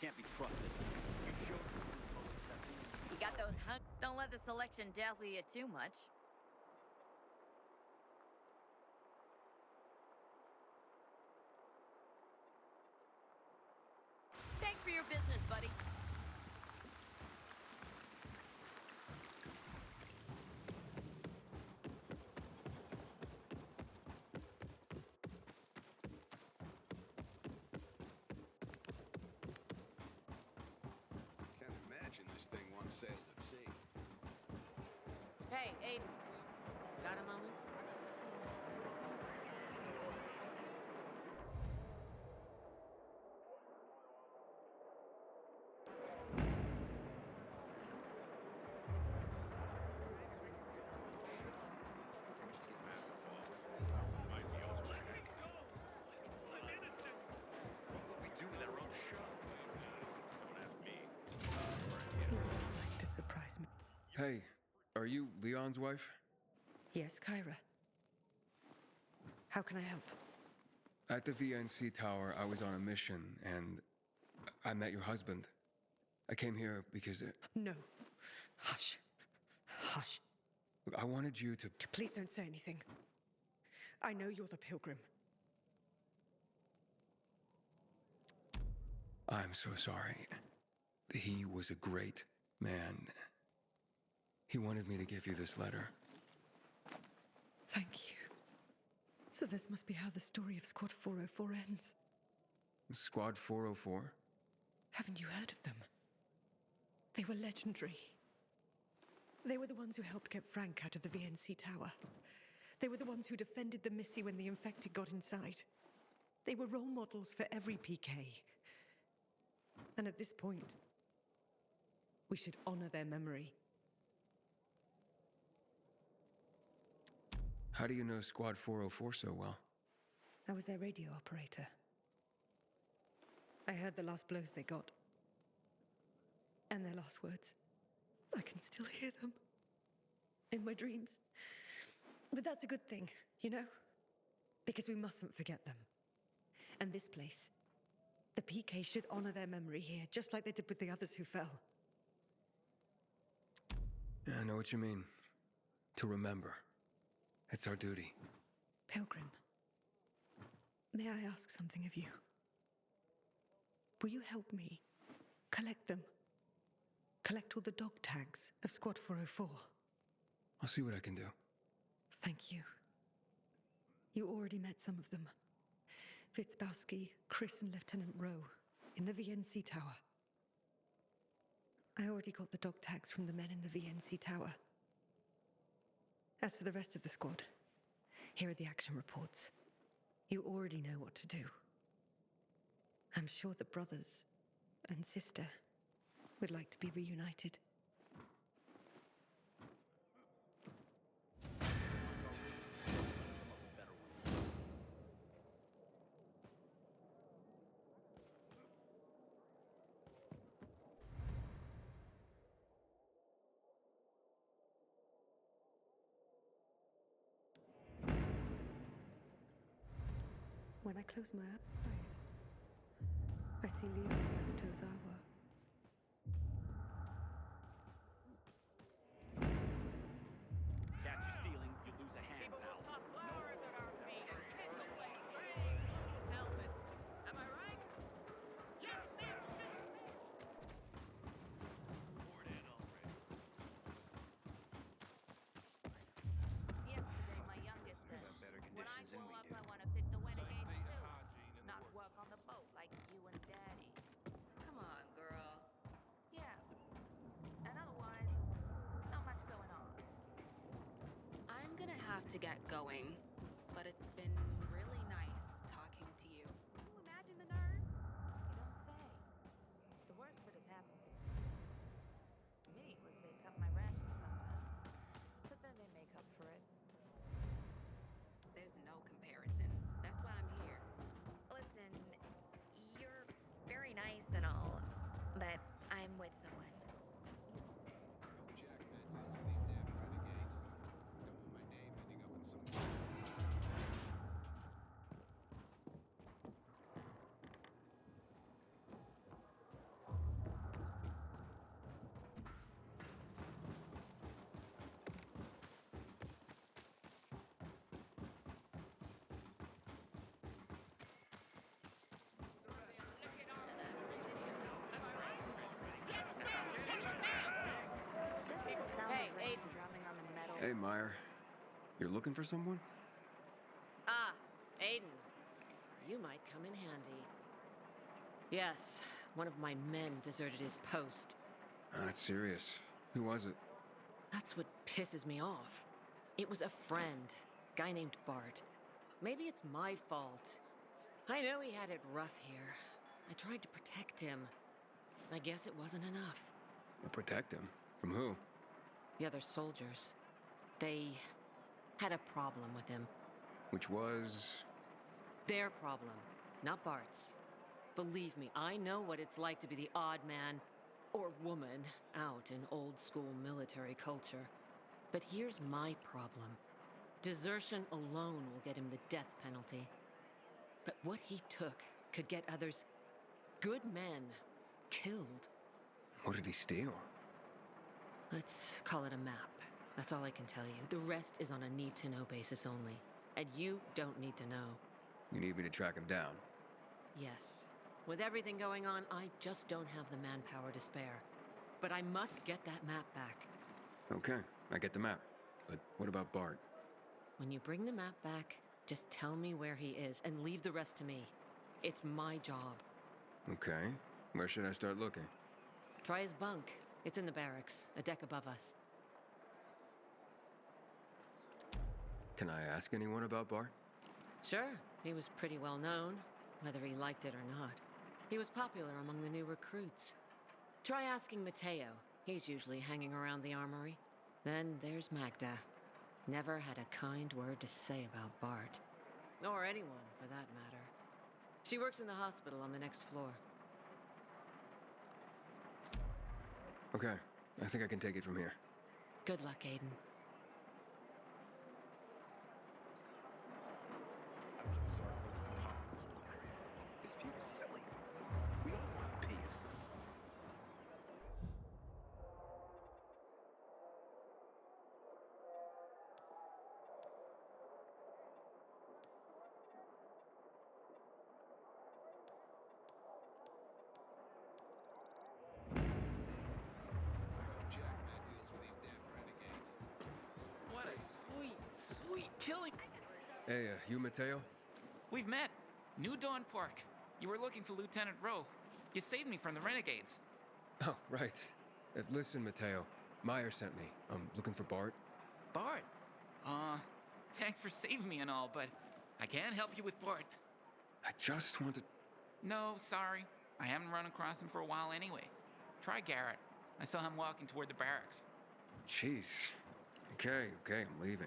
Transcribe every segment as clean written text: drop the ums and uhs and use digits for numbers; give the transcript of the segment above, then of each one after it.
can't be trusted. You showed me You got those Don't let the selection dazzle you too much. Thanks for your business, buddy. Can't imagine this thing once sailed at sea. Hey, Aiden. Got a moment? Surprise me. Hey, are you Leon's wife? Yes, Kyra. How can I help? At the VNC tower, I was on a mission, and I met your husband. I came here because No. Hush. Hush. Look, I wanted you to... Please don't say anything. I know you're the pilgrim. I'm so sorry. He was a great man. He wanted me to give you this letter. Thank you. So this must be how the story of Squad 404 ends. Squad 404? Haven't you heard of them? They were legendary. They were the ones who helped get Frank out of the VNC tower. They were the ones who defended the Missy when the infected got inside. They were role models for every PK. And at this point, we should honor their memory. How do you know Squad 404 so well? I was their radio operator. I heard the last blows they got. And their last words. I can still hear them. In my dreams. But that's a good thing, you know? Because we mustn't forget them. And this place, the PK should honor their memory here, just like they did with the others who fell. Yeah, I know what you mean. To remember. It's our duty. Pilgrim, may I ask something of you? Will you help me collect them? Collect all the dog tags of Squad 404? I'll see what I can do. Thank you. You already met some of them. Fitzbowski, Chris and Lieutenant Rowe in the VNC tower. I already got the dog tags from the men in the VNC tower. As for the rest of the squad, here are the action reports. You already know what to do. I'm sure the brothers and sister would like to be reunited. When I close my eyes, I see Leon by the Tozawa. Catch you stealing, you lose a hand, People pal. will toss flowers at our feet and kick away rings and helmets. Am I right? Yes, ma'am! Yesterday, my youngest said, when I grow up, I want to fit the renegades too. Not work on the boat like you and Daddy. Come on, girl. Yeah. And otherwise, not much going on. I'm gonna have to get going, but it's been really nice talking to you. Can you imagine the nerve? You don't say. The worst that has happened to me was they cut my rations sometimes. But then they make up for it. There's no comparison. That's why I'm here. Listen, you're very nice and all, but I'm with someone. Hey, Meyer. You're looking for someone? Ah, Aiden. You might come in handy. Yes, one of my men deserted his post. That's serious. Who was it? That's what pisses me off. It was a friend, guy named Bart. Maybe it's my fault. I know he had it rough here. I tried to protect him. I guess it wasn't enough. Protect him? From who? The other soldiers. They had a problem with him. Which was... Their problem, not Bart's. Believe me, I know what it's like to be the odd man or woman out in old school military culture. But here's my problem. Desertion alone will get him the death penalty. But what he took could get others, good men, killed. What did he steal? Let's call it a map. That's all I can tell you. The rest is on a need-to-know basis only. And you don't need to know. You need me to track him down? Yes. With everything going on, I just don't have the manpower to spare. But I must get that map back. Okay, I get the map. But what about Bart? When you bring the map back, just tell me where he is and leave the rest to me. It's my job. Okay. Where should I start looking? Try his bunk. It's in the barracks, a deck above us. Can I ask anyone about Bart? Sure, he was pretty well known, whether he liked it or not. He was popular among the new recruits. Try asking Mateo. He's usually hanging around the armory. Then there's Magda. Never had a kind word to say about Bart. Or anyone, for that matter. She works in the hospital on the next floor. Okay, I think I can take it from here. Good luck, Aiden. This feud is silly. We all want peace. Jackman deals with these damn renegades. What a sweet, sweet killing. Hey, you Mateo? We've met. New Dawn Park. You were looking for Lieutenant Rowe. You saved me from the renegades. Oh, right. Listen, Mateo. Meyer sent me. I'm looking for Bart. Bart. Thanks for saving me and all, but I can't help you with Bart. I just want to... No, sorry. I haven't run across him for a while anyway. Try Garrett. I saw him walking toward the barracks. Jeez. Okay, I'm leaving.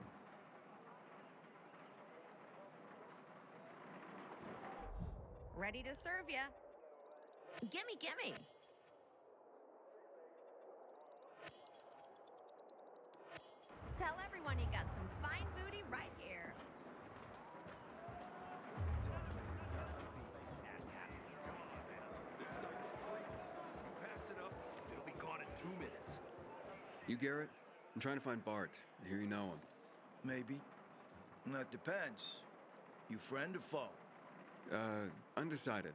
Ready to serve ya. Gimme, gimme. Tell everyone you got some fine booty right here. This stuff is creepy. You pass it up, it'll be gone in 2 minutes. You Garrett? I'm trying to find Bart. I hear you know him. Maybe. That depends. You friend or foe? Undecided.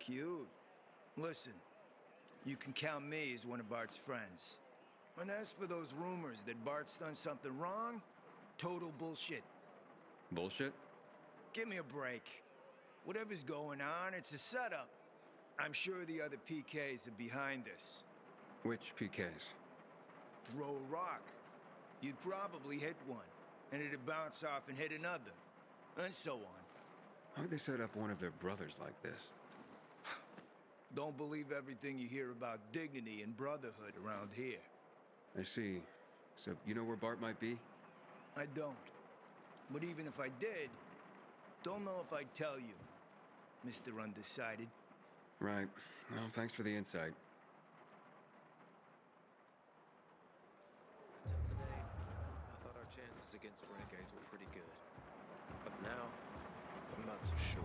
Cute. Listen, you can count me as one of Bart's friends. And as for those rumors that Bart's done something wrong, total bullshit. Bullshit? Give me a break. Whatever's going on, it's a setup. I'm sure the other PKs are behind this. Which PKs? Throw a rock. You'd probably hit one, and it'd bounce off and hit another, and so on. How would they set up one of their brothers like this? Don't believe everything you hear about dignity and brotherhood around here. I see. So you know where Bart might be? I don't. But even if I did, don't know if I'd tell you, Mr. Undecided. Right. Well, thanks for the insight. Until today, I thought our chances against the renegades were pretty good. But now, I'm not so sure.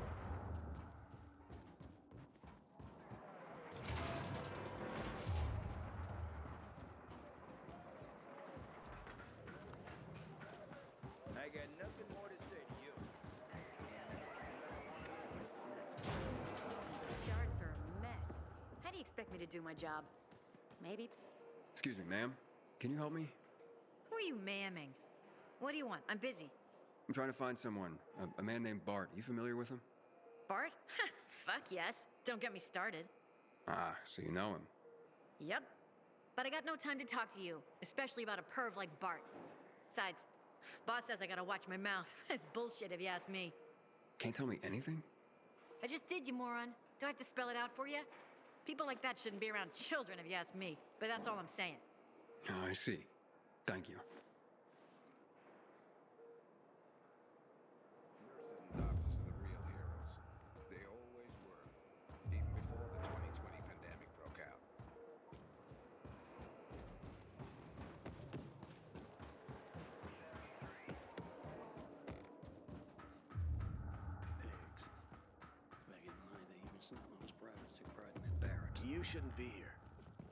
I got nothing more to say to you. These charts are a mess. How do you expect me to do my job? Maybe. Excuse me, ma'am. Can you help me? Who are you mamming? What do you want? I'm busy. I'm trying to find someone. A man named Bart. You familiar with him? Bart? Fuck yes. Don't get me started. Ah, so you know him. Yep. But I got no time to talk to you, especially about a perv like Bart. Besides, boss says I gotta watch my mouth. That's bullshit if you ask me. Can't tell me anything? I just did, you moron. Do I have to spell it out for you? People like that shouldn't be around children if you ask me, but that's all I'm saying. Oh, I see. Thank you. Nurses and doctors are the real heroes. They always were, even before the 2020 pandemic broke out. Pigs. Back in my day, even something was private took pride in their barracks. You shouldn't be here.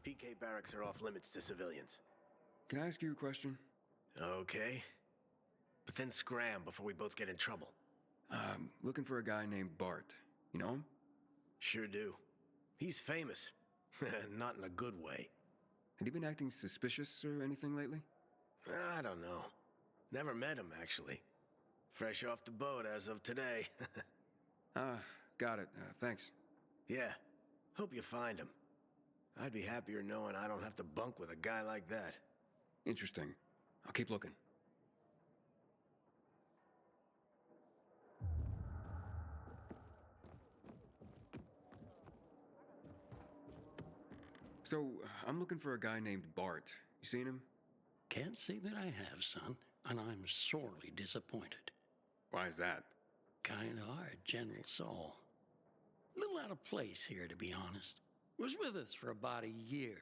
PK barracks are off limits to civilians. Can I ask you a question? Okay. But then scram before we both get in trouble. Looking for a guy named Bart. You know him? Sure do. He's famous. Not in a good way. Had he been acting suspicious or anything lately? I don't know. Never met him, actually. Fresh off the boat as of today. Got it. Thanks. Yeah. Hope you find him. I'd be happier knowing I don't have to bunk with a guy like that. Interesting. I'll keep looking. So, I'm looking for a guy named Bart. You seen him? Can't say that I have, son, and I'm sorely disappointed. Why is that? Kinda hard, gentle soul. Little out of place here, to be honest. Was with us for about a year.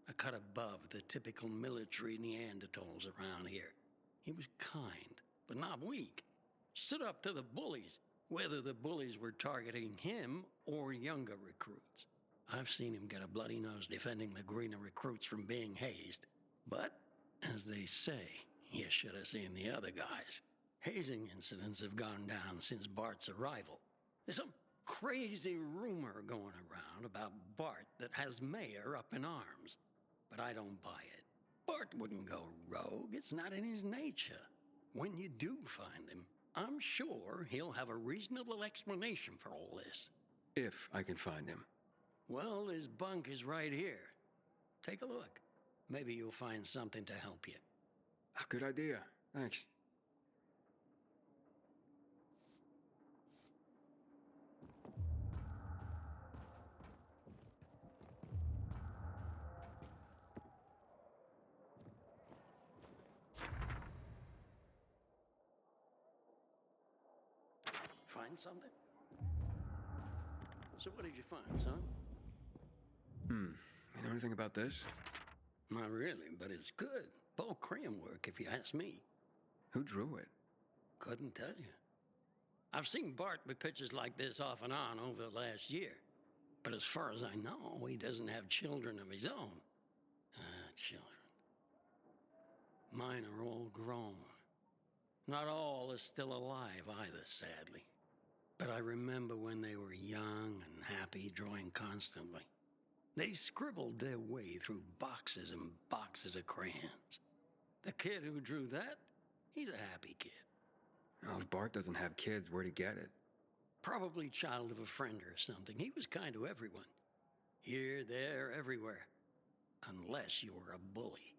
A cut above the typical military Neanderthals around here. He was kind, but not weak. Stood up to the bullies, whether the bullies were targeting him or younger recruits. I've seen him get a bloody nose defending the greener recruits from being hazed. But, as they say, you should have seen the other guys. Hazing incidents have gone down since Bart's arrival. There's some crazy rumor going around about Bart that has Mayor up in arms. But I don't buy it. Bart wouldn't go rogue. It's not in his nature. When you do find him, I'm sure he'll have a reasonable explanation for all this. If I can find him. Well, his bunk is right here. Take a look. Maybe you'll find something to help you. Good idea. Thanks. Find something? So what did you find, son? You know anything about this? Not really, but it's good. Paul Cram work, if you ask me. Who drew it? Couldn't tell you. I've seen Bart with pictures like this off and on over the last year. But as far as I know, he doesn't have children of his own. Children. Mine are all grown. Not all are still alive either, sadly. But I remember when they were young and happy, drawing constantly. They scribbled their way through boxes and boxes of crayons. The kid who drew that, he's a happy kid. Oh, if Bart doesn't have kids, where'd he get it? Probably child of a friend or something. He was kind to everyone. Here, there, everywhere. Unless you were a bully.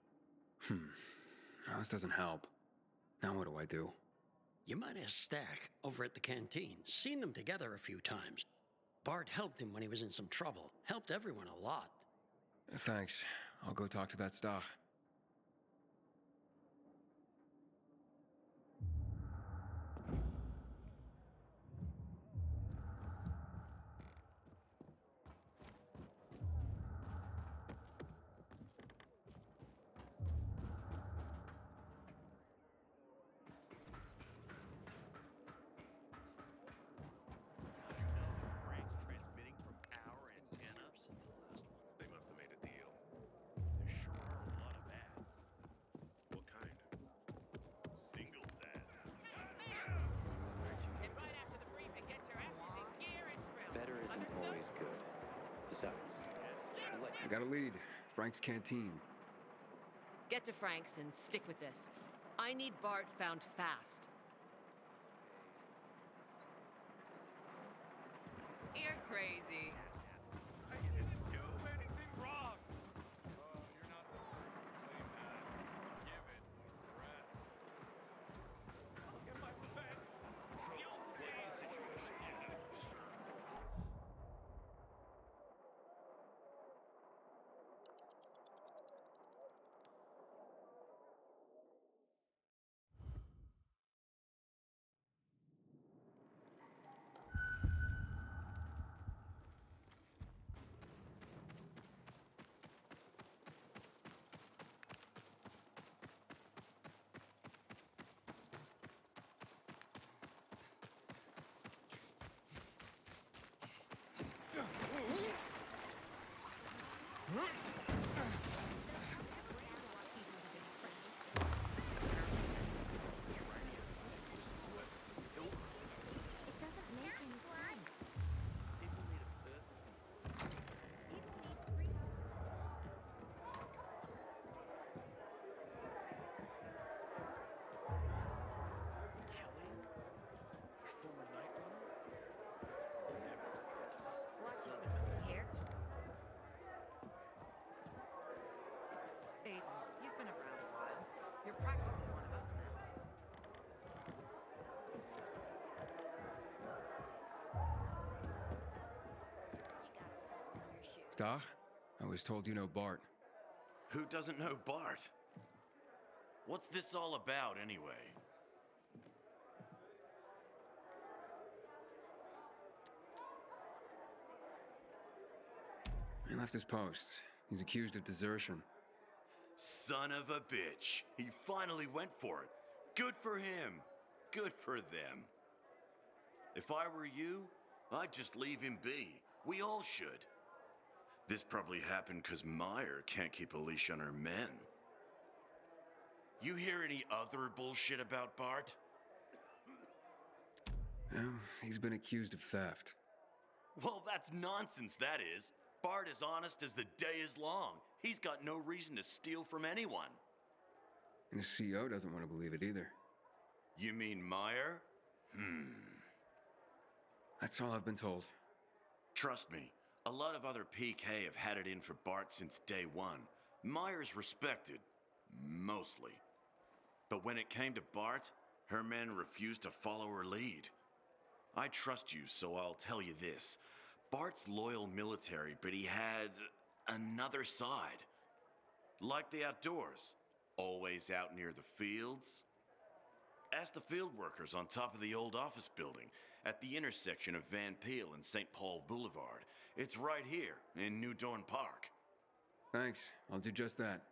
Oh, this doesn't help. Now what do I do? You might have Stack over at the canteen. Seen them together a few times. Bart helped him when he was in some trouble. Helped everyone a lot. Thanks. I'll go talk to that Stach. Always good. Besides, I got a lead. Frank's Canteen. Get Get to Frank's and stick with this. I need Bart found fast. You're crazy. I didn't do anything wrong. Oh, you're not the first to claim that. Give it a rest. I'll get my revenge. You'll see. What's the situation? Yeah, sure. It doesn't make any sense. People need a purpose in killing your former night runner? Never forget. Watch yourself. Who cares? Aiden, you've been around a while. You're practically one of us now. Stach, I was told you know Bart. Who doesn't know Bart? What's this all about, anyway? He left his post. He's accused of desertion. Son of a bitch. He finally went for it. Good for him. Good for them. If I were you, I'd just leave him be. We all should. This probably happened because Meyer can't keep a leash on her men. You hear any other bullshit about Bart? Well, he's been accused of theft. Well, that's nonsense, that is. Bart is honest as the day is long. He's got no reason to steal from anyone. And his CO doesn't want to believe it either. You mean Meyer? That's all I've been told. Trust me, a lot of other PK have had it in for Bart since day one. Meyer's respected. Mostly. But when it came to Bart, her men refused to follow her lead. I trust you, so I'll tell you this. Bart's loyal military, but he had another side. Like the outdoors. Always out near the fields. Ask the field workers on top of the old office building at the intersection of Van Peel and St. Paul Boulevard. It's right here in New Dorn Park. Thanks. I'll do just that.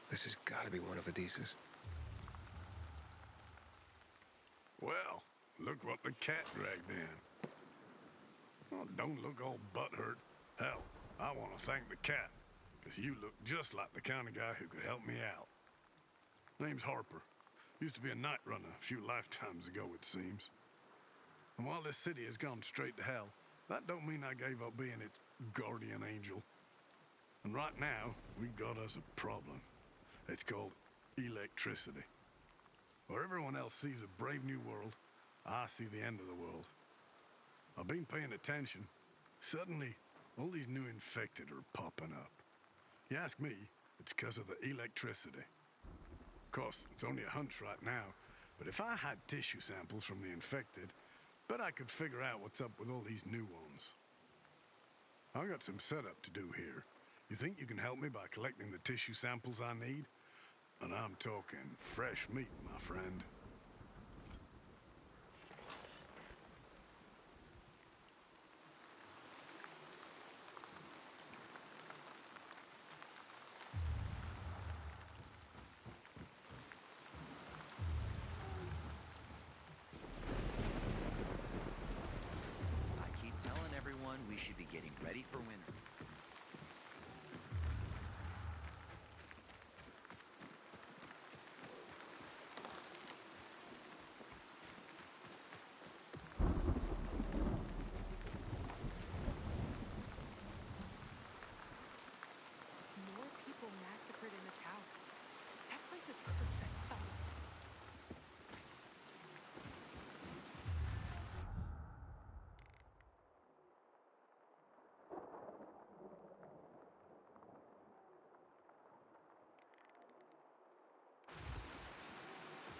This has got to be one of Adisa's. Well, look what the cat dragged in. Oh, don't look all butthurt. Hell, I want to thank the cat, because you look just like the kind of guy who could help me out. Name's Harper. Used to be a night runner a few lifetimes ago, it seems. And while this city has gone straight to hell, that don't mean I gave up being its guardian angel. And right now, we got us a problem. It's called electricity. Where everyone else sees a brave new world, I see the end of the world. I've been paying attention. Suddenly, all these new infected are popping up. You ask me, it's because of the electricity. Of course, it's only a hunch right now, but if I had tissue samples from the infected, bet I could figure out what's up with all these new ones. I got some setup to do here. You think you can help me by collecting the tissue samples I need? And I'm talking fresh meat, my friend. I keep telling everyone we should be getting ready for winter. More people massacred in the tower. That place is cursed, I tell you.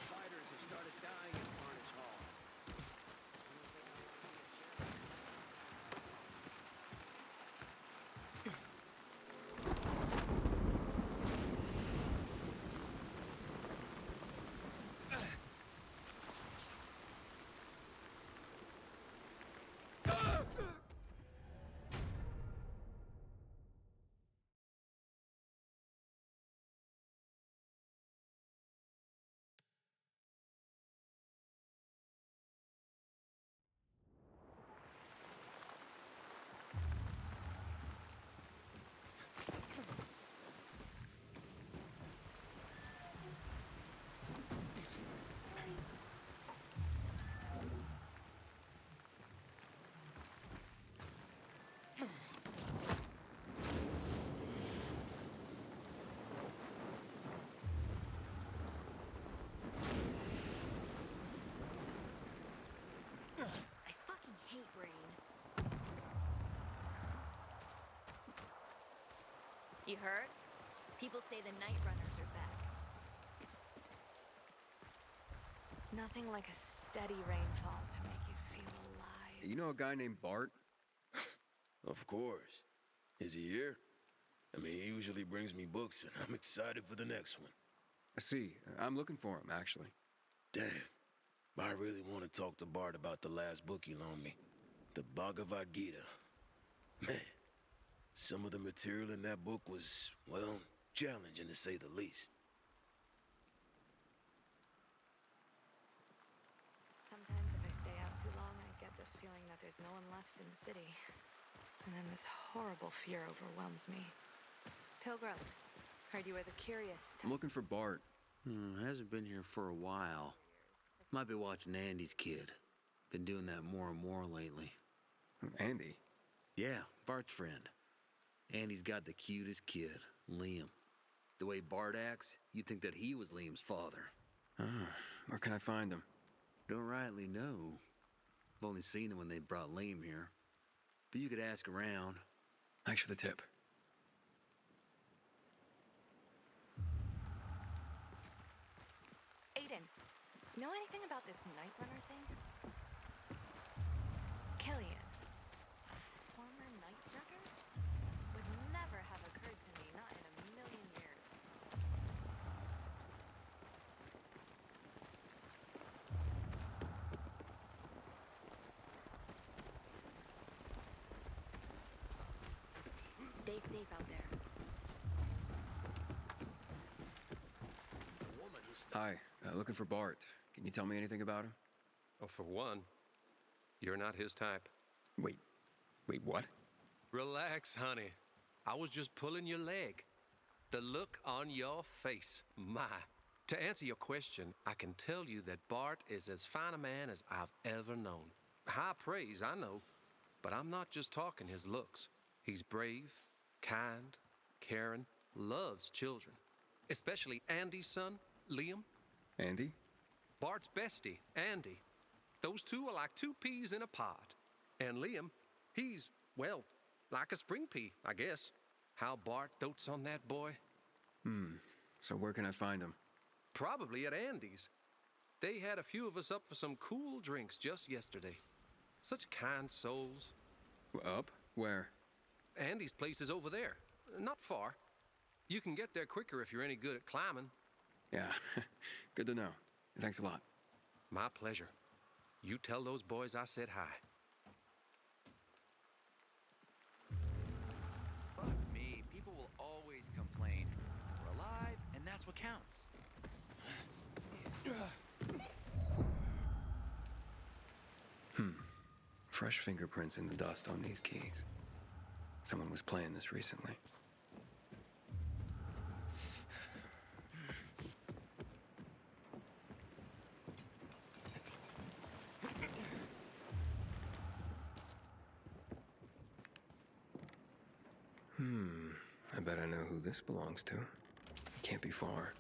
Fighters have started dying in Carnage Hall. I fucking hate rain. You heard? People say the night runners are back. Nothing like a steady rainfall to make you feel alive. You know a guy named Bart? Of course. Is he here? I mean, he usually brings me books, and I'm excited for the next one. I see. I'm looking for him, actually. Damn. I really want to talk to Bart about the last book he loaned me. The Bhagavad Gita. Man, some of the material in that book was, well, challenging to say the least. Sometimes if I stay out too long, I get the feeling that there's no one left in the city. And then this horrible fear overwhelms me. Pilgrim, heard you were the curious I'm looking for Bart. Hasn't been here for a while. Might be watching Andy's kid. Been doing that more and more lately. Andy? Yeah, Bart's friend. Andy's got the cutest kid, Liam. The way Bart acts, you'd think that he was Liam's father. Where can I find him? Don't rightly know. I've only seen him when they brought Liam here. But you could ask around. Thanks for the tip. Aiden, you know anything about this Night Runner thing? Killian, a former Night Runner? Would never have occurred to me, not in a million years. Stay safe out there. Hi, looking for Bart. Can you tell me anything about him? Oh, for one, you're not his type. Wait, what? Relax, honey. I was just pulling your leg. The look on your face, my. To answer your question, I can tell you that Bart is as fine a man as I've ever known. High praise, I know, but I'm not just talking his looks. He's brave, kind, caring, loves children. Especially Andy's son, Liam. Andy? Bart's bestie, Andy. Those two are like two peas in a pod. And Liam, he's, well, like a spring pea, I guess. How Bart dotes on that boy. So where can I find him? Probably at Andy's. They had a few of us up for some cool drinks just yesterday. Such kind souls. Up? Where? Andy's place is over there. Not far. You can get there quicker if you're any good at climbing. Yeah, good to know. Thanks a lot. My pleasure. You tell those boys I said hi. Fuck me. People will always complain. We're alive, and that's what counts. Fresh fingerprints in the dust on these keys. Someone was playing this recently. I bet I know who this belongs to. It can't be far.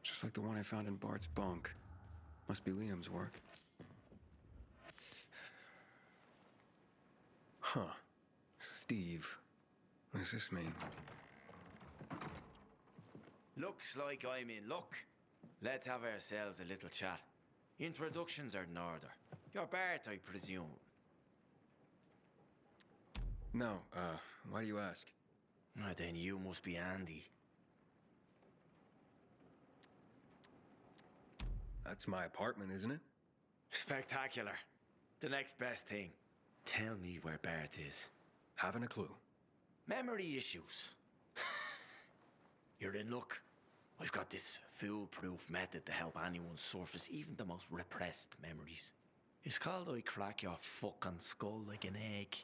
Just like the one I found in Bart's bunk. Must be Liam's work. Huh. Steve. What does this mean? Looks like I'm in luck. Let's have ourselves a little chat. Introductions are in order. You're Bart, I presume. No, why do you ask? Then you must be Andy. That's my apartment, isn't it? Spectacular. The next best thing. Tell me where Bart is. Haven't a clue. Memory issues. You're in luck. I've got this foolproof method to help anyone surface even the most repressed memories. It's called I crack your fucking skull like an egg.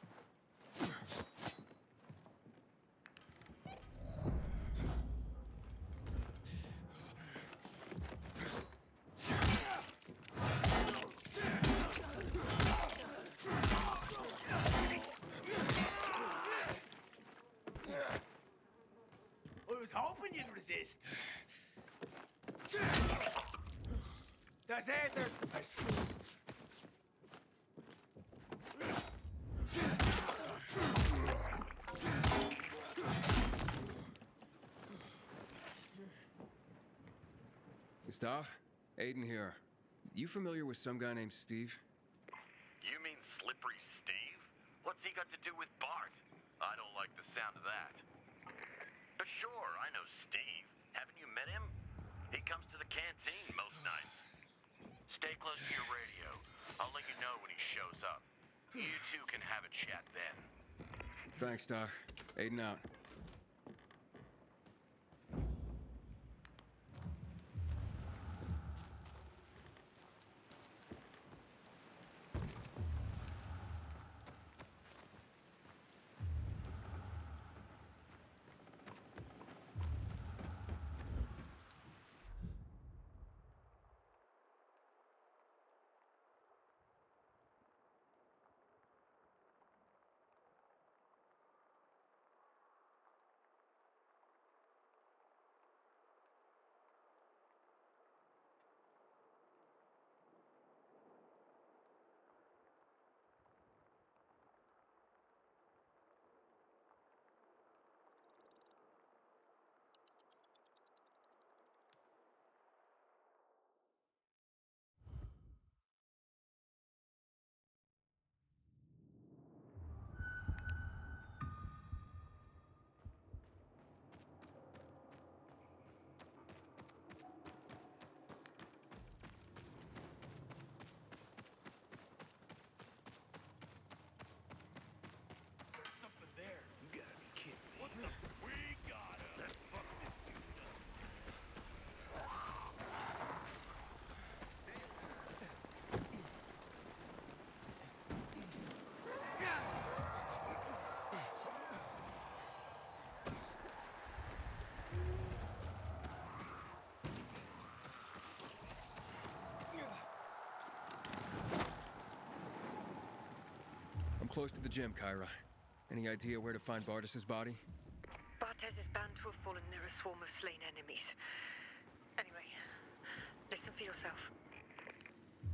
I was hoping you'd resist. That's it, there's... Gustav? Aiden here. You familiar with some guy named Steve? You mean Slippery Steve? What's he got to do with Bart? I don't like the sound of that. But sure, I know Steve. Haven't you met him? He comes to the canteen most nights. Stay close to your radio. I'll let you know when he shows up. You two can have a chat then. Thanks, Doc. Aiden out. close to the gym, Kyra. Any idea where to find Bartis's body? Bartes is bound to have fallen near a swarm of slain enemies. Anyway, listen for yourself.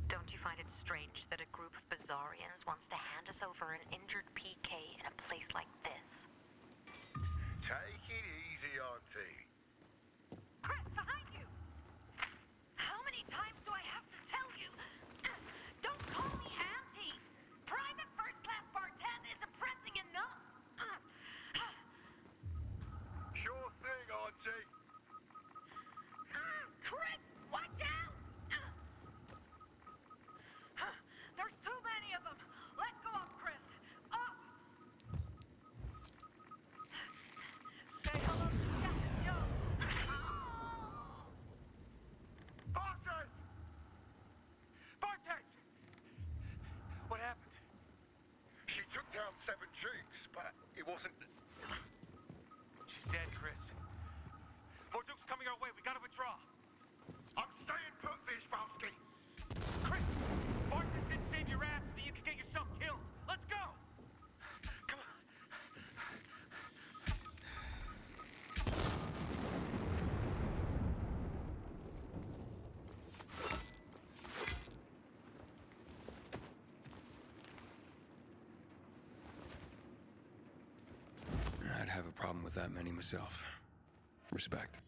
Don't you find it strange that a group of Bizarrians wants to hand us over an injured PK in a place like this? Take it easy, Auntie. Chris, behind you! How many times do I have to tell you? Don't call me Auntie! Private First Class Bartend isn't pressing enough! Sure thing, Auntie. Chris, watch out! There's too many of them! Let go up, Chris! Up! Say hello to Captain Jones! Bartes! Bartes! What happened? She took down 7 Cheeks, but it wasn't... She's dead, Chris. More Duke's coming our way. We gotta withdraw. I'm staying put, Fishbowski. Chris! Bartes didn't save your ass so that you could get yourself killed. Let's go! Come on. I'd have a problem with that many myself. Respect.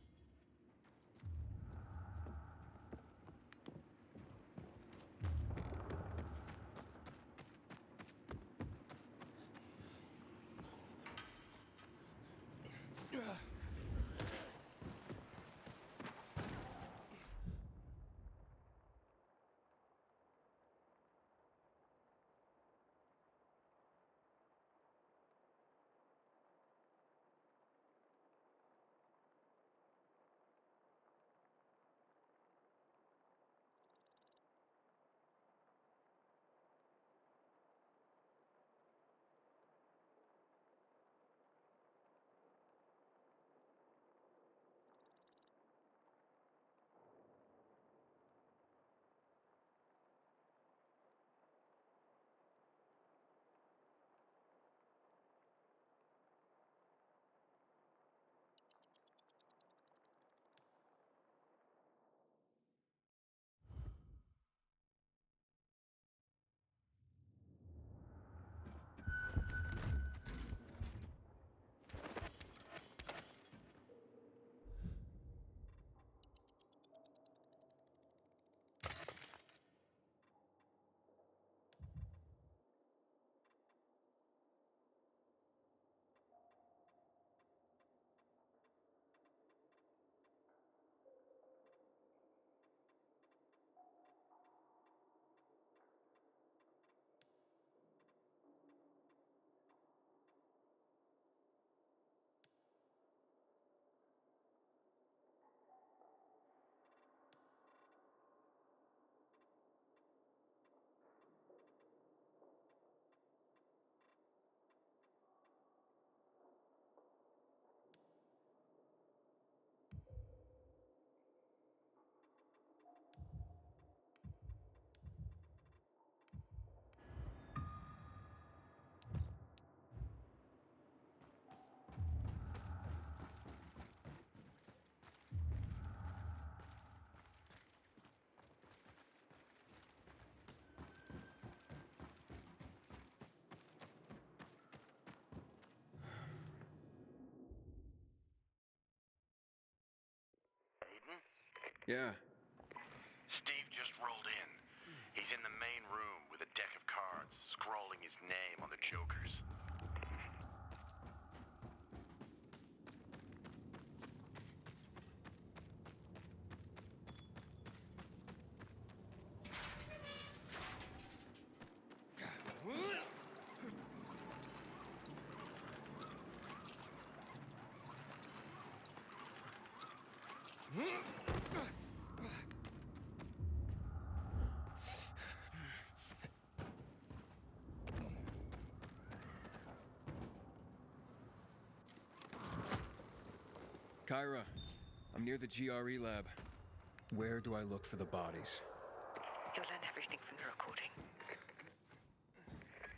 Yeah. Steve just rolled in. He's in the main room with a deck of cards, scrawling his name on the jokers. Kyra, I'm near the GRE lab. Where do I look for the bodies? You'll learn everything from the recording.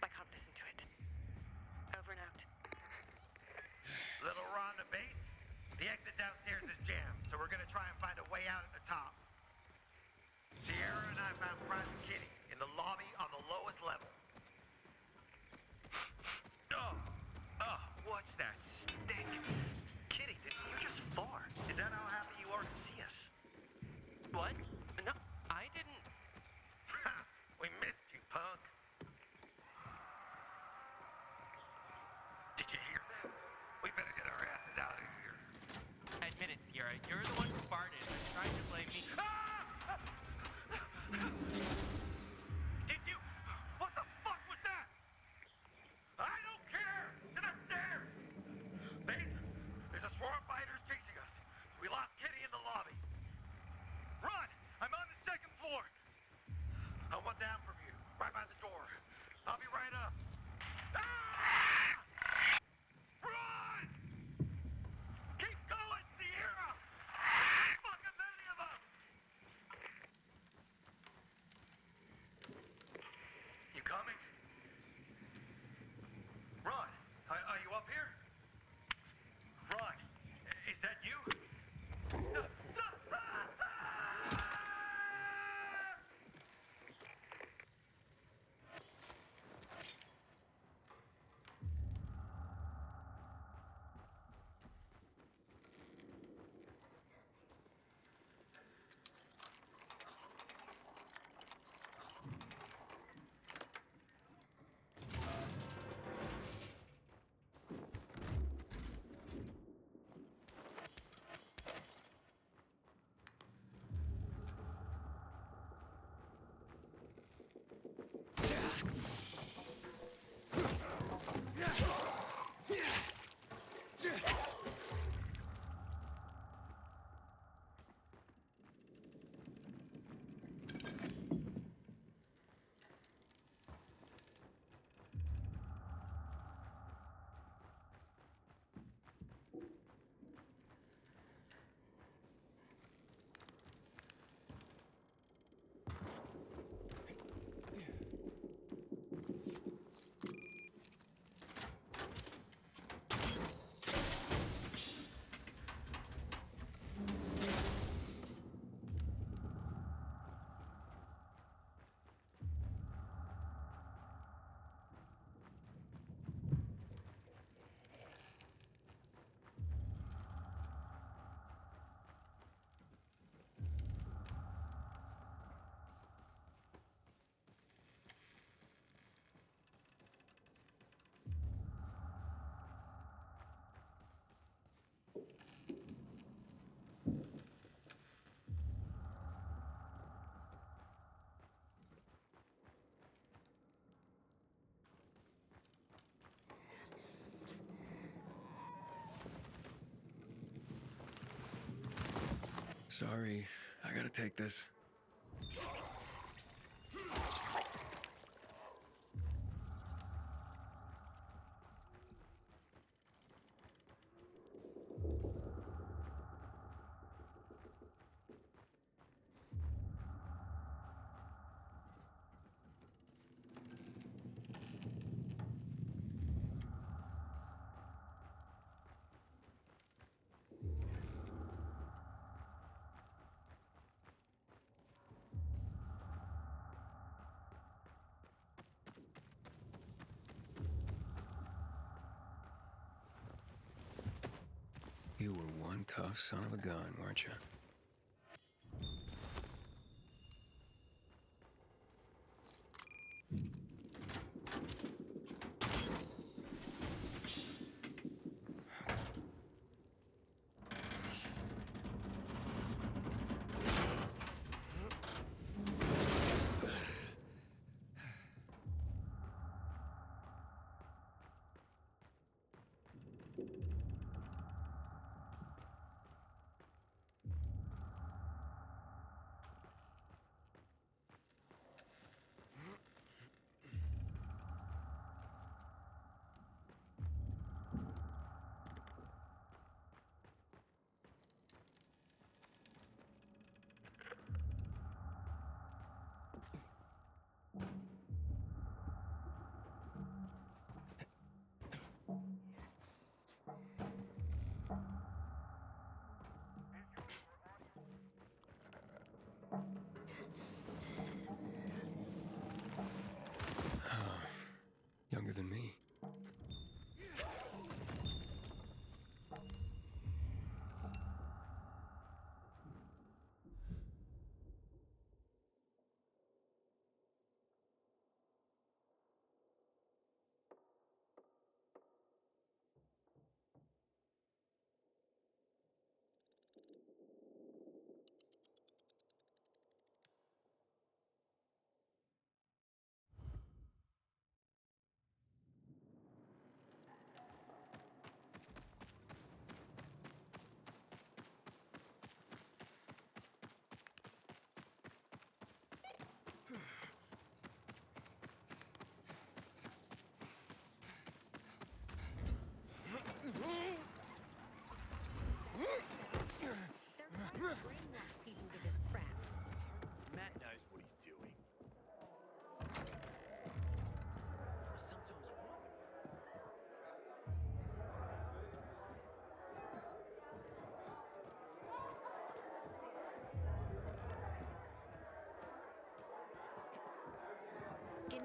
I can't listen to it. The exit downstairs is jammed, so we're gonna try and find a way out at the top. Sierra and I found Private Kitty in the lobby on the lowest level. Oh, what's that stink? Kitty, did you just fart? Is that how happy you are to see us? What? No, I didn't. We missed you, punk. Did you hear that? We better get our asses out of here. Admit it, Sierra. You're the one who farted and tried to blame me. Did you? What the fuck was that? I don't care! To the stairs! Babe, there's a swarm of fighters chasing us. We lost Kitty in the lobby. Run! I'm on the second floor. I want down from you, right by the door. I'll be right up. Ah! Run! Keep going, Sierra! There's fucking many of them! You coming? Ron, are you up here? Ron, is that you? Sorry, I gotta take this. You were one tough son of a gun, weren't you?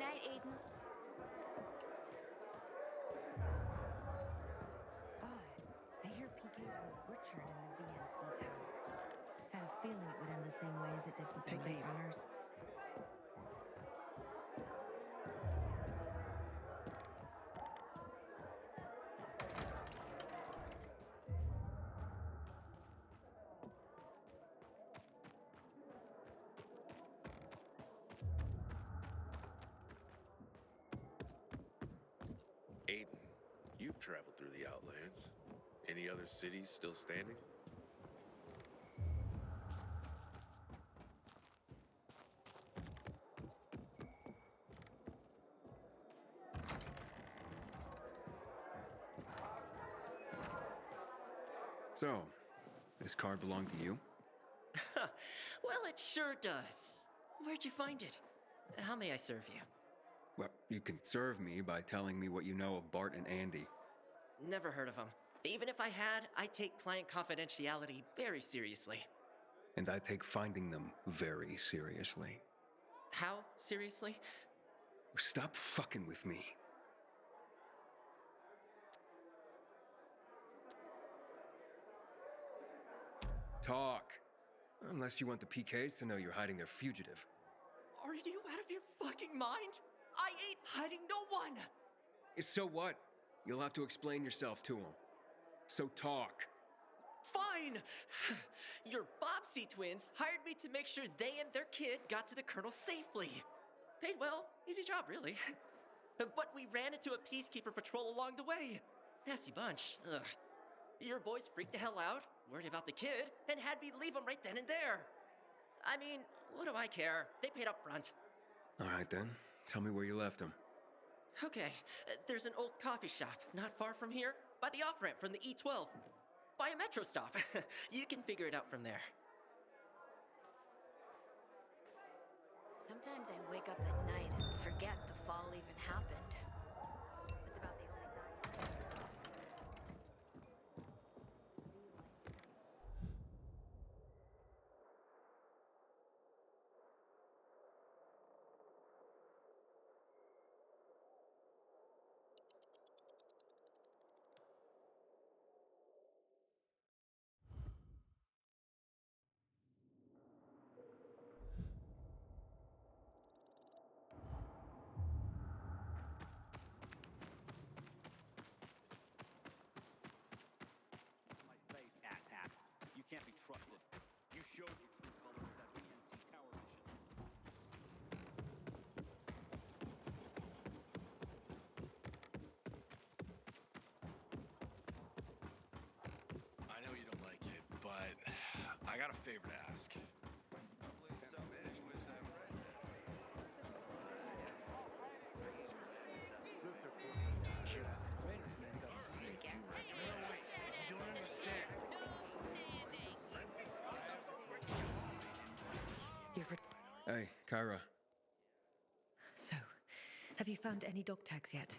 night, Aiden. I hear PKs were butchered in the VNC tower. Had a feeling it would end the same way as it did with the night runners. Aiden, you've traveled through the Outlands. Any other cities still standing? So, this card belong to you? Well, it sure does. Where'd you find it? How may I serve you? Well, you can serve me by telling me what you know of Bart and Andy. Never heard of them. Even if I had, I take client confidentiality very seriously. And I take finding them very seriously. How seriously? Stop fucking with me. Talk. Unless you want the PKs to know you're hiding their fugitive. Are you out of your fucking mind? I ain't hiding no one! So what? You'll have to explain yourself to them. So talk. Fine! Your Bobbsey twins hired me to make sure they and their kid got to the Colonel safely. Paid well, easy job, really. But we ran into a peacekeeper patrol along the way. Nasty bunch. Ugh. Your boys freaked the hell out, worried about the kid, and had me leave them right then and there. I mean, what do I care? They paid up front. All right then. Tell me where you left them. Okay, there's an old coffee shop not far from here, by the off-ramp from the E12. By a metro stop. You can figure it out from there. Sometimes I wake up at night and forget the fall even happened. It's about the only time. You can't be trusted. You showed your true colors at that VNC tower mission. I know you don't like it, but I got a favor to ask. Hey, Kyra. So, have you found any dog tags yet?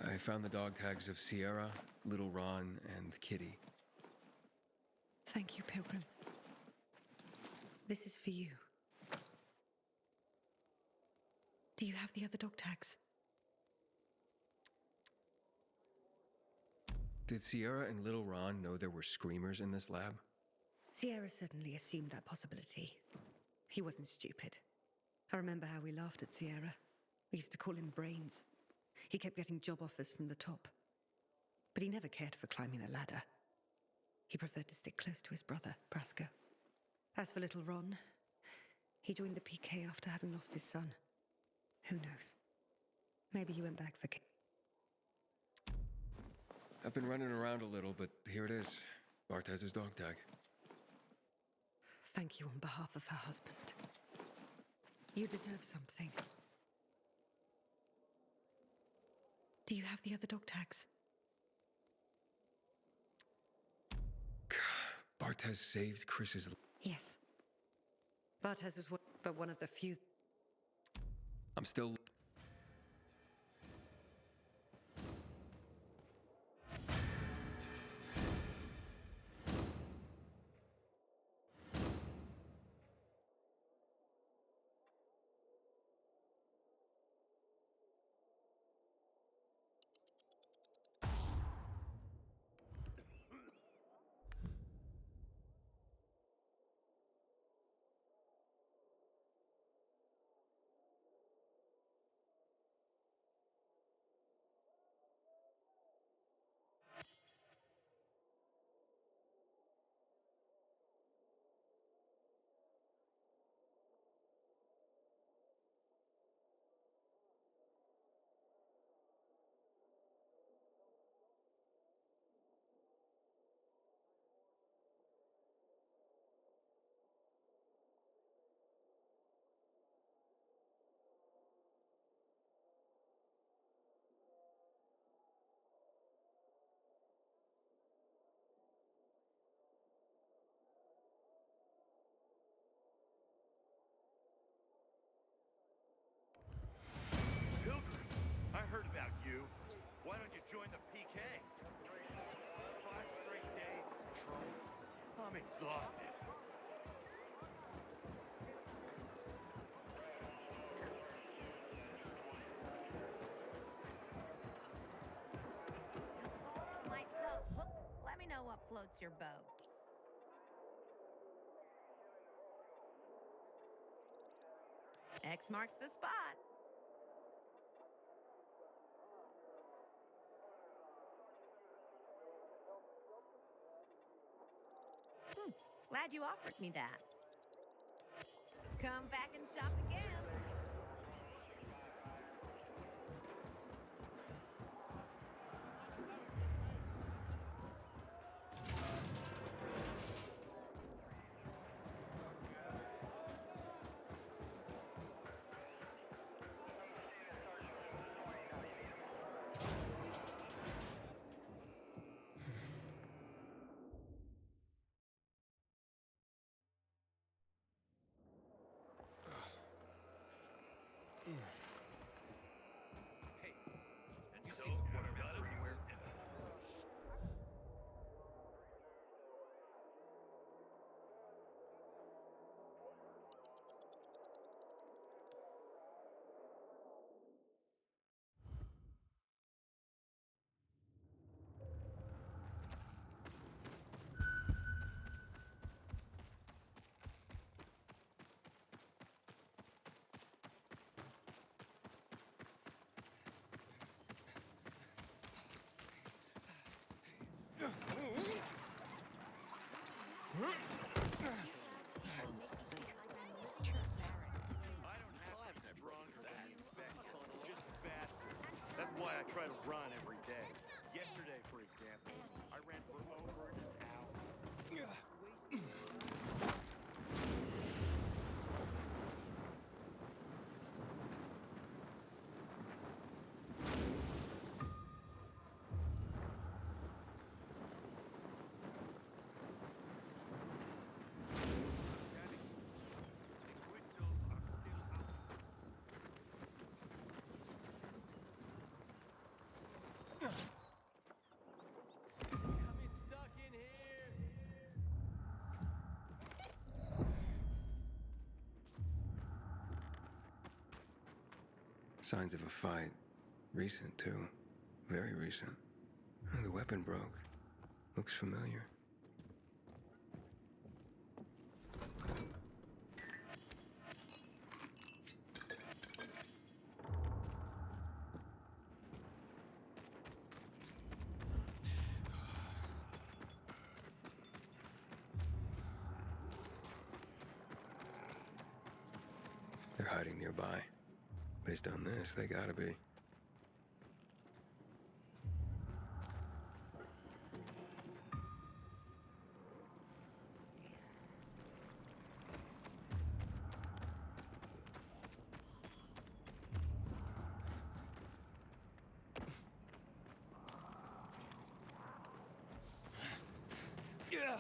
I found the dog tags of Sierra, Little Ron, and Kitty. Thank you, Pilgrim. This is for you. Do you have the other dog tags? Did Sierra and Little Ron know there were screamers in this lab? Sierra certainly assumed that possibility. He wasn't stupid. I remember how we laughed at Sierra. We used to call him Brains. He kept getting job offers from the top. But he never cared for climbing the ladder. He preferred to stick close to his brother, Praska. As for little Ron, he joined the PK after having lost his son. Who knows? Maybe he went back for... I've been running around a little, but here it is. Bart has his dog tag. Thank you on behalf of her husband. You deserve something. Do you have the other dog tags? Bartez saved Chris's... Yes. Bartez was one of the few... I'm still... I'm exhausted. My stuff. Hook. Let me know what floats your boat. X marks the spot. Glad you offered me that. Come back and shop again. That's why I try to run every day. Yesterday, for example, I ran for over an hour. Signs of a fight. Recent, too. Very recent. Oh, the weapon broke. Looks familiar. They're hiding nearby. Based on this, they gotta be. Yeah.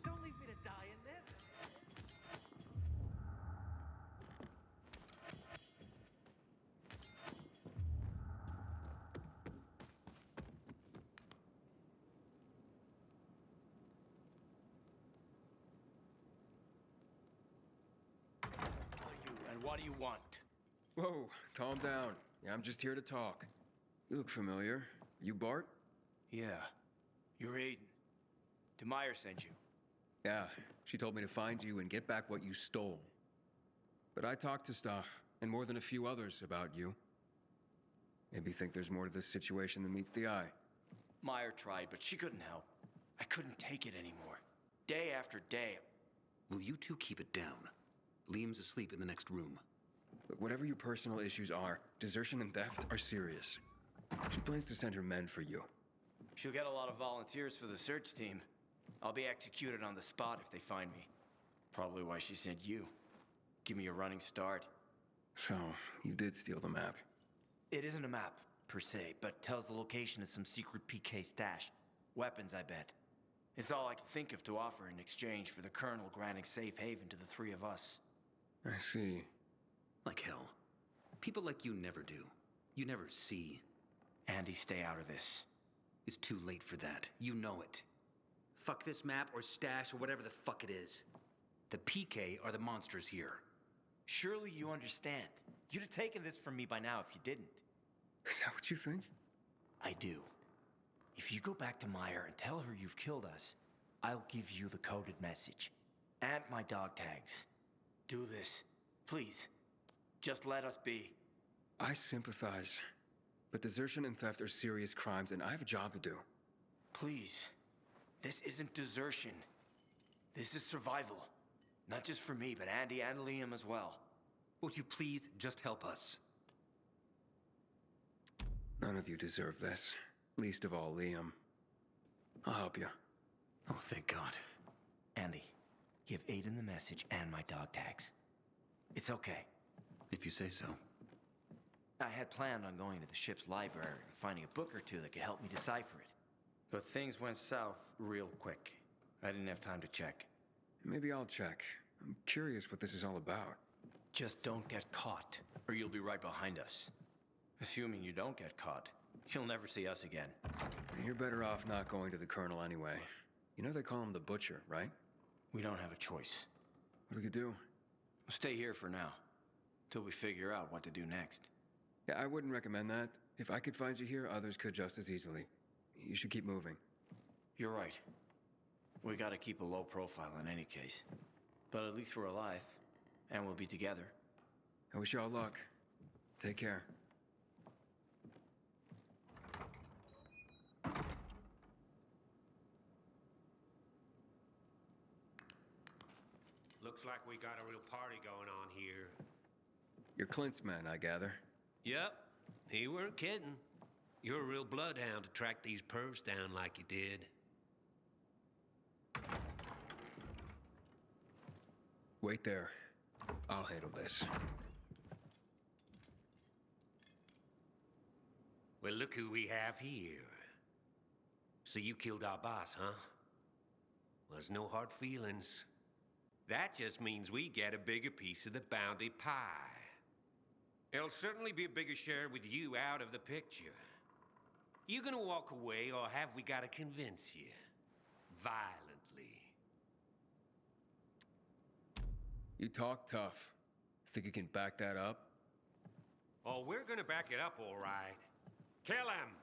Don't leave me to die in this. And what do you want? Whoa, calm down. Yeah, I'm just here to talk. You look familiar. You Bart? Yeah. You're Aiden. Demire sent you. Yeah, she told me to find you and get back what you stole. But I talked to Stach, and more than a few others about you. Maybe think there's more to this situation than meets the eye. Meyer tried, but she couldn't help. I couldn't take it anymore. Day after day. Will you two keep it down? Liam's asleep in the next room. But whatever your personal issues are, desertion and theft are serious. She plans to send her men for you. She'll get a lot of volunteers for the search team. I'll be executed on the spot if they find me. Probably why she sent you. Give me a running start. So, you did steal the map. It isn't a map, per se, but tells the location of some secret PK stash. Weapons, I bet. It's all I can think of to offer in exchange for the Colonel granting safe haven to the three of us. I see. Like hell. People like you never do. You never see. Andy, stay out of this. It's too late for that. You know it. Fuck this map or stash or whatever the fuck it is. The PK are the monsters here. Surely you understand. You'd have taken this from me by now if you didn't. Is that what you think? I do. If you go back to Meyer and tell her you've killed us, I'll give you the coded message. And my dog tags. Do this. Please. Just let us be. I sympathize. But desertion and theft are serious crimes, and I have a job to do. Please. This isn't desertion. This is survival. Not just for me, but Andy and Liam as well. Would you please just help us? None of you deserve this. Least of all, Liam. I'll help you. Oh, thank God. Andy, give Aiden the message and my dog tags. It's okay. If you say so. I had planned on going to the ship's library and finding a book or two that could help me decipher it. But things went south real quick. I didn't have time to check. Maybe I'll check. I'm curious what this is all about. Just don't get caught, or you'll be right behind us. Assuming you don't get caught, you'll never see us again. You're better off not going to the Colonel anyway. You know they call him the Butcher, right? We don't have a choice. What do you do? We'll stay here for now, till we figure out what to do next. Yeah, I wouldn't recommend that. If I could find you here, others could just as easily. You should keep moving. You're right. We gotta keep a low profile in any case. But at least we're alive, and we'll be together. I wish you all luck. Take care. Looks like we got a real party going on here. You're Clint's man, I gather. Yep, he weren't kidding. You're a real bloodhound to track these pervs down like you did. Wait there. I'll handle this. Well, look who we have here. So you killed our boss, huh? Well, there's no hard feelings. That just means we get a bigger piece of the bounty pie. It'll certainly be a bigger share with you out of the picture. You gonna walk away, or have we gotta convince you? Violently. You talk tough. Think you can back that up? Oh, we're gonna back it up, all right. Kill him!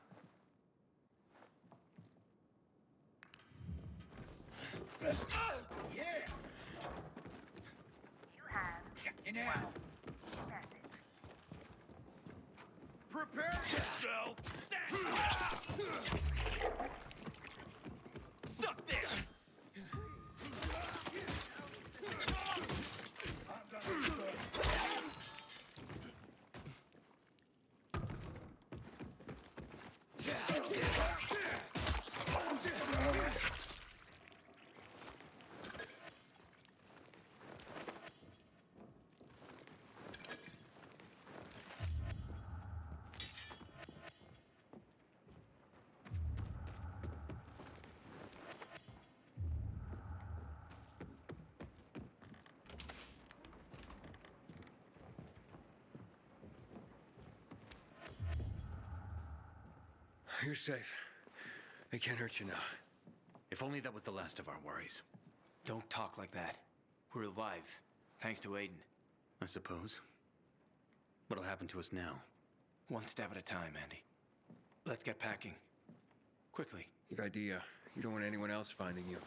Yeah! You have now. Prepare yourself! Suck this! You're safe. They can't hurt you now. If only that was the last of our worries. Don't talk like that. We're alive, thanks to Aiden. I suppose. What'll happen to us now? One step at a time, Andy. Let's get packing. Quickly. Good idea. You don't want anyone else finding you.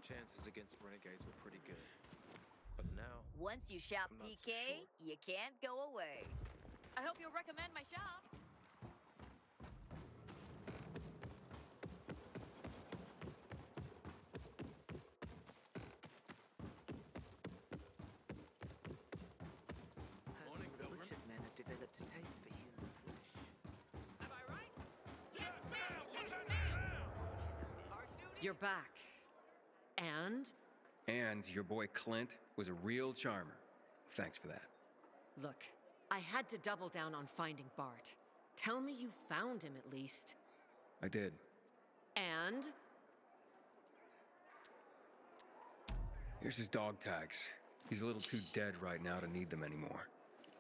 chances against renegades were pretty good. But now, Once you shop I'm not so PK, sure. you can't go away. I hope you'll recommend my shop. The butcher's men have developed a taste for human flesh. Am I right? Yes, ma'am! Lieutenant, ma'am! Hard duty? You're back. And? And your boy Clint was a real charmer. Thanks for that. Look, I had to double down on finding Bart. Tell me you found him at least. I did. And? Here's his dog tags. He's a little too dead right now to need them anymore.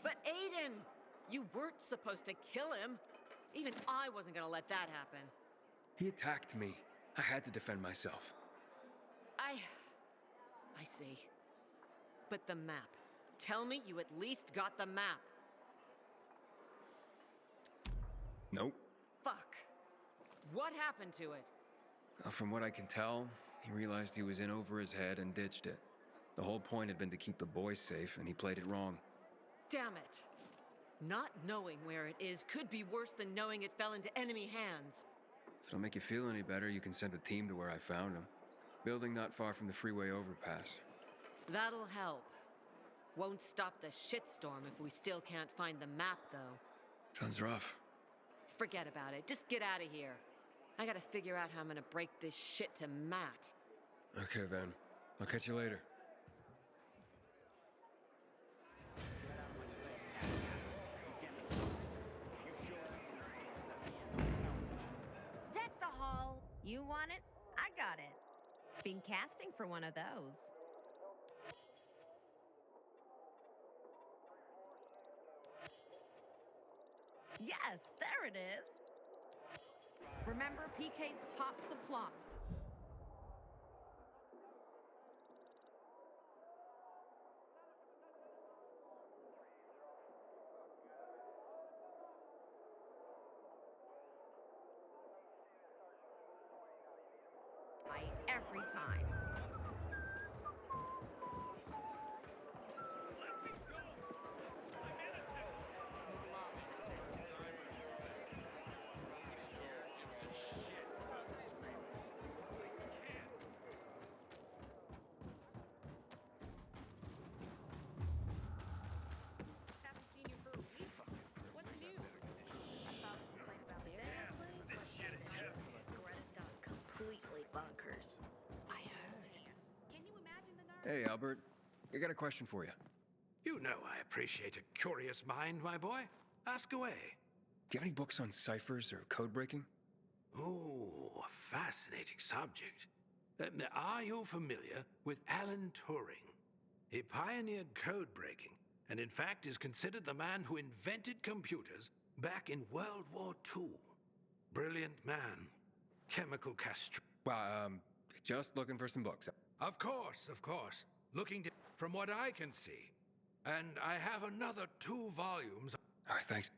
But Aiden! You weren't supposed to kill him. Even I wasn't gonna let that happen. He attacked me. I had to defend myself. I see. But the map. Tell me you at least got the map. Nope. Fuck. What happened to it? Well, from what I can tell, he realized he was in over his head and ditched it. The whole point had been to keep the boys safe, and he played it wrong. Damn it. Not knowing where it is could be worse than knowing it fell into enemy hands. If it'll make you feel any better, you can send a team to where I found him. Building not far from the freeway overpass. That'll help. Won't stop the shitstorm if we still can't find the map, though. Sounds rough. Forget about it. Just get out of here. I gotta figure out how I'm gonna break this shit to Matt. Okay then. I'll catch you later. Deck the hall. You want it? I got it. Been casting for one of those. Yes, there it is. Remember PK's top supply. Every time. Haven't seen you for a week. What's new? I thought we played about seriously? This shit is heavy. Greta's gone completely bonkers. I heard. Can you imagine the nerve? Hey, Albert. I got a question for you. You know I appreciate a curious mind, my boy. Ask away. Do you have any books on ciphers or code breaking? Oh, a fascinating subject. Are you familiar with Alan Turing? He pioneered code breaking, and in fact is considered the man who invented computers back in World War II. Brilliant man. Chemical castration. Well, just looking for some books. Of course, of course. Looking from what I can see. And I have another 2 volumes. All right, thanks.